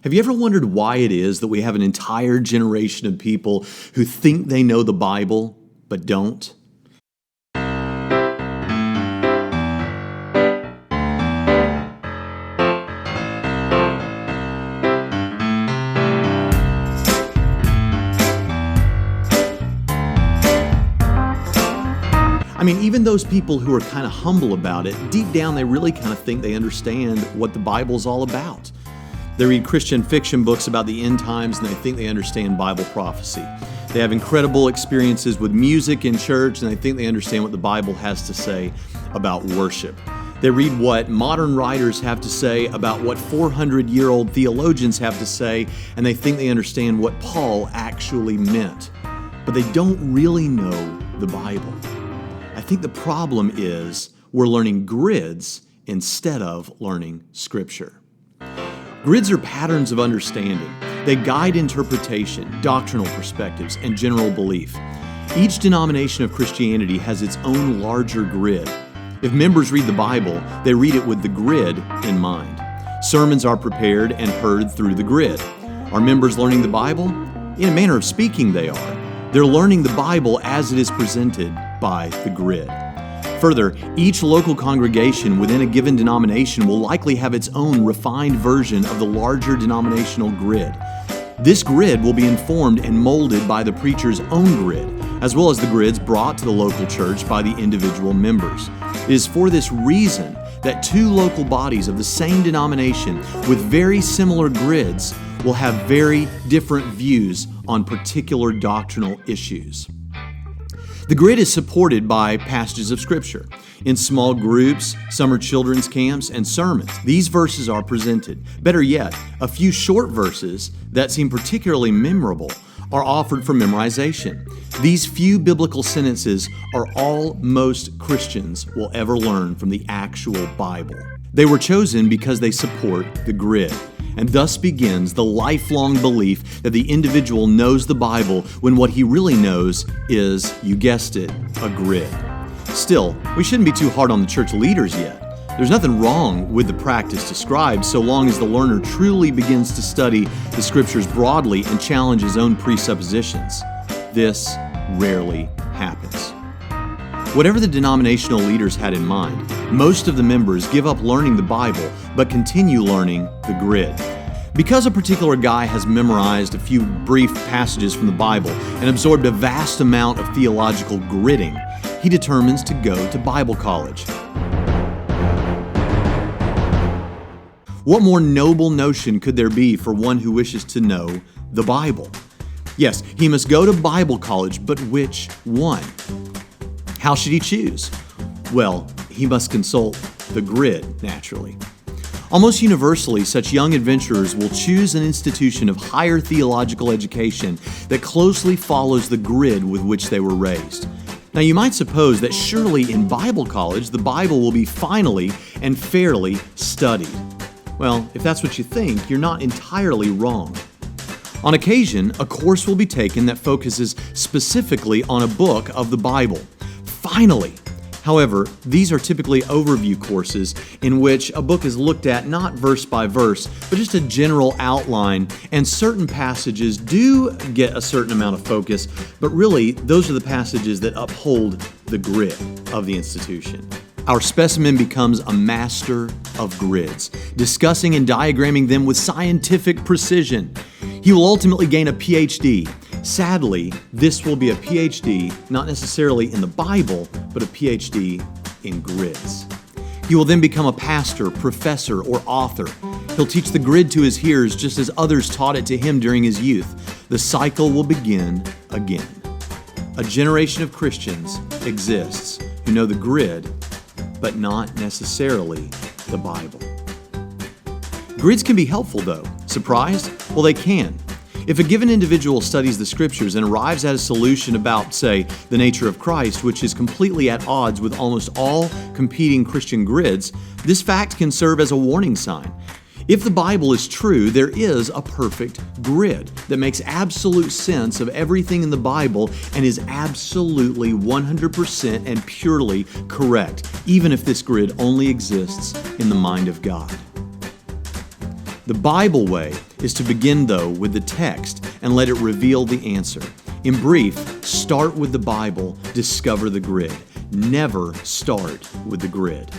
Have you ever wondered why it is that we have an entire generation of people who think they know the Bible, but don't? Even those people who are kind of humble about it, deep down they really kind of think they understand what the Bible's all about. They read Christian fiction books about the end times and they think they understand Bible prophecy. They have incredible experiences with music in church and they think they understand what the Bible has to say about worship. They read what modern writers have to say about what 400-year-old theologians have to say, and they think they understand what Paul actually meant. But they don't really know the Bible. I think the problem is we're learning grids instead of learning Scripture. Grids are patterns of understanding. They guide interpretation, doctrinal perspectives, and general belief. Each denomination of Christianity has its own larger grid. If members read the Bible, they read it with the grid in mind. Sermons are prepared and heard through the grid. Are members learning the Bible? In a manner of speaking, they are. They're learning the Bible as it is presented by the grid. Further, each local congregation within a given denomination will likely have its own refined version of the larger denominational grid. This grid will be informed and molded by the preacher's own grid, as well as the grids brought to the local church by the individual members. It is for this reason that two local bodies of the same denomination with very similar grids will have very different views on particular doctrinal issues. The grid is supported by passages of Scripture. In small groups, summer children's camps, and sermons, these verses are presented. Better yet, a few short verses that seem particularly memorable are offered for memorization. These few biblical sentences are all most Christians will ever learn from the actual Bible. They were chosen because they support the grid. And thus begins the lifelong belief that the individual knows the Bible when what he really knows is, you guessed it, a grid. Still, we shouldn't be too hard on the church leaders yet. There's nothing wrong with the practice described so long as the learner truly begins to study the Scriptures broadly and challenge his own presuppositions. This rarely happens. Whatever the denominational leaders had in mind, most of the members give up learning the Bible but continue learning the grid. Because a particular guy has memorized a few brief passages from the Bible and absorbed a vast amount of theological gridding, he determines to go to Bible college. What more noble notion could there be for one who wishes to know the Bible? Yes, he must go to Bible college, but which one? How should he choose? Well, he must consult the grid, naturally. Almost universally, such young adventurers will choose an institution of higher theological education that closely follows the grid with which they were raised. Now, you might suppose that surely in Bible college, the Bible will be finally and fairly studied. Well, if that's what you think, you're not entirely wrong. On occasion, a course will be taken that focuses specifically on a book of the Bible. Finally! However, these are typically overview courses in which a book is looked at not verse by verse, but just a general outline, and certain passages do get a certain amount of focus, but really, those are the passages that uphold the grid of the institution. Our specimen becomes a master of grids, discussing and diagramming them with scientific precision. He will ultimately gain a PhD. Sadly, this will be a PhD not necessarily in the Bible, but a PhD in grids. He will then become a pastor, professor, or author. He'll teach the grid to his hearers just as others taught it to him during his youth. The cycle will begin again. A generation of Christians exists who know the grid, but not necessarily the Bible. Grids can be helpful, though. Surprised? Well, they can. If a given individual studies the Scriptures and arrives at a solution about, say, the nature of Christ, which is completely at odds with almost all competing Christian grids, this fact can serve as a warning sign. If the Bible is true, there is a perfect grid that makes absolute sense of everything in the Bible and is absolutely 100% and purely correct, even if this grid only exists in the mind of God. The Bible way is to begin, though, with the text and let it reveal the answer. In brief, start with the Bible, discover the grid. Never start with the grid.